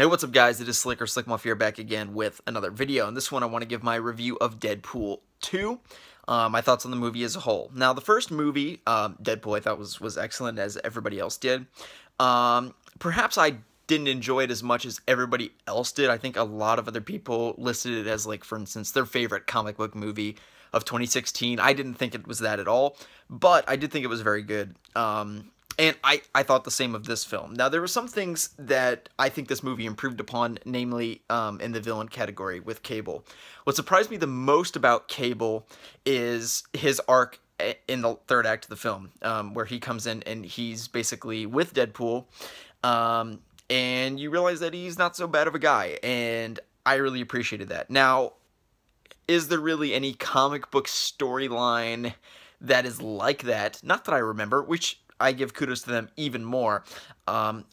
Hey, what's up guys, it is Slick or Slick Mafia back again with another video. In this one I want to give my review of Deadpool 2, my thoughts on the movie as a whole. Now the first movie, Deadpool, I thought was excellent as everybody else did. Perhaps I didn't enjoy it as much as everybody else did. I think a lot of other people listed it as, like, for instance, their favorite comic book movie of 2016. I didn't think it was that at all, but I did think it was very good. And I thought the same of this film. Now, there were some things that I think this movie improved upon, namely in the villain category with Cable. What surprised me the most about Cable is his arc in the third act of the film, where he comes in and he's basically with Deadpool, and you realize that he's not so bad of a guy, and I really appreciated that. Now, is there really any comic book storyline that is like that? Not that I remember, which I give kudos to them even more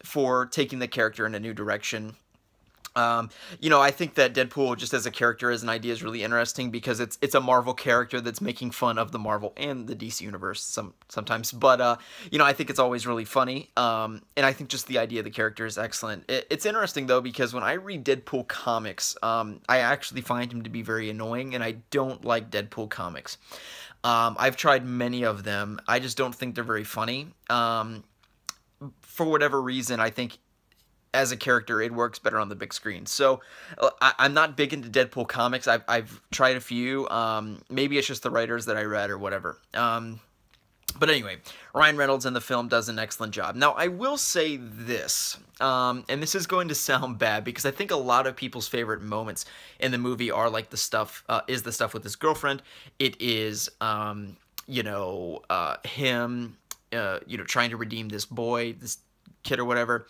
for taking the character in a new direction. You know, I think that Deadpool, just as a character, as an idea, is really interesting because it's a Marvel character that's making fun of the Marvel and the DC universe sometimes. But you know, I think it's always really funny, and I think just the idea of the character is excellent. It's interesting though because when I read Deadpool comics, I actually find him to be very annoying, and I don't like Deadpool comics. I've tried many of them. I just don't think they're very funny. For whatever reason, I think as a character, it works better on the big screen. So I'm not big into Deadpool comics. I've tried a few. Maybe it's just the writers that I read or whatever. But anyway, Ryan Reynolds in the film does an excellent job. Now, I will say this, and this is going to sound bad because I think a lot of people's favorite moments in the movie are like the stuff with his girlfriend. It is, you know, him, you know, trying to redeem this boy, this kid or whatever.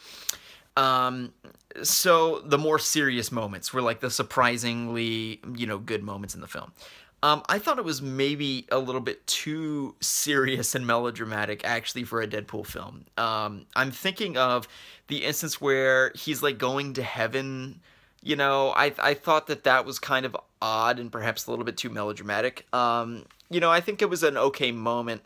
So the more serious moments were like the surprisingly, you know, good moments in the film. I thought it was maybe a little bit too serious and melodramatic, actually, for a Deadpool film. I'm thinking of the instance where he's, like, going to heaven. You know, I thought that was kind of odd and perhaps a little bit too melodramatic. You know, I think it was an okay moment.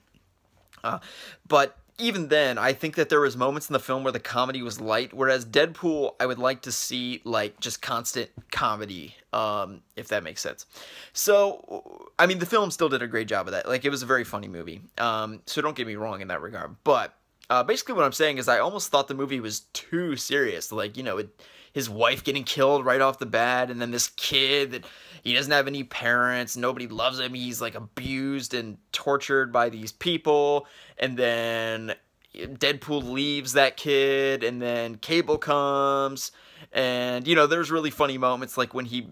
But even then, I think that there was moments in the film where the comedy was light, whereas Deadpool, I would like to see, like, just constant comedy, if that makes sense. So, I mean, the film still did a great job of that. Like, it was a very funny movie. So don't get me wrong in that regard. But basically what I'm saying is I almost thought the movie was too serious. Like, you know, his wife getting killed right off the bat, and then this kid that he doesn't have any parents, nobody loves him, he's like abused and tortured by these people, and then Deadpool leaves that kid, and then Cable comes, and, you know, there's really funny moments like when he,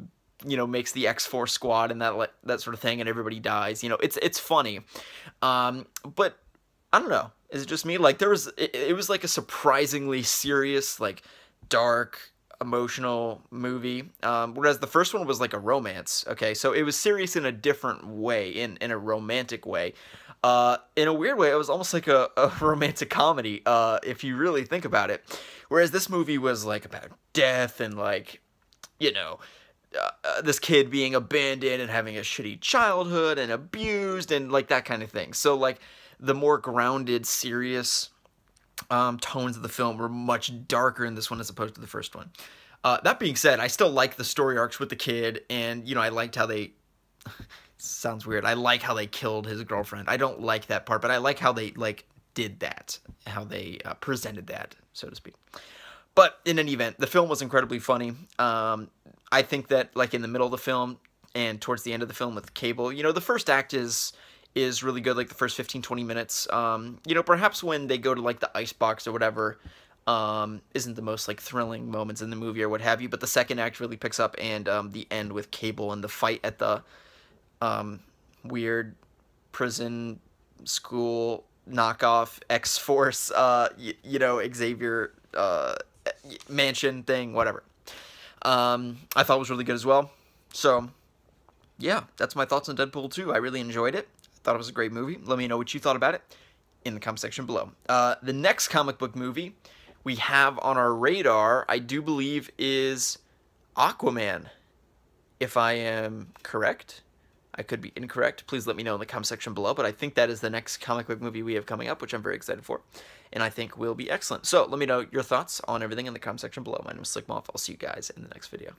you know, makes the X-Force squad and that sort of thing, and everybody dies. You know, it's funny, but I don't know, is it just me? Like, it was like a surprisingly serious, like, dark, emotional movie, whereas the first one was like a romance. Okay, so it was serious in a different way, in a romantic way. In a weird way, it was almost like a romantic comedy, if you really think about it. Whereas this movie was like about death and, like, you know, this kid being abandoned and having a shitty childhood and abused and, like, that kind of thing. So, like, the more grounded, serious tones of the film were much darker in this one as opposed to the first one. That being said, I still like the story arcs with the kid, and, you know, I liked how they sounds weird. I like how they killed his girlfriend. I don't like that part, but I like how they, like, did that, how they presented that, so to speak. But in any event, the film was incredibly funny. I think that, like, in the middle of the film and towards the end of the film with Cable, you know, the first act is really good, like the first 15-20 minutes. You know, perhaps when they go to, like, the icebox or whatever, isn't the most, like, thrilling moments in the movie or what have you, but the second act really picks up, and the end with Cable and the fight at the weird prison school knockoff X-Force, you know, Xavier mansion thing, whatever. I thought it was really good as well. So, yeah, that's my thoughts on Deadpool 2. I really enjoyed it. Thought it was a great movie. Let me know what you thought about it in the comment section below. The next comic book movie we have on our radar, I do believe, is Aquaman, if I am correct. I could be incorrect. Please let me know in the comment section below, but I think that is the next comic book movie we have coming up, which I'm very excited for. and I think will be excellent. So let me know your thoughts on everything in the comment section below. My name is Slick Moth. I'll see you guys in the next video.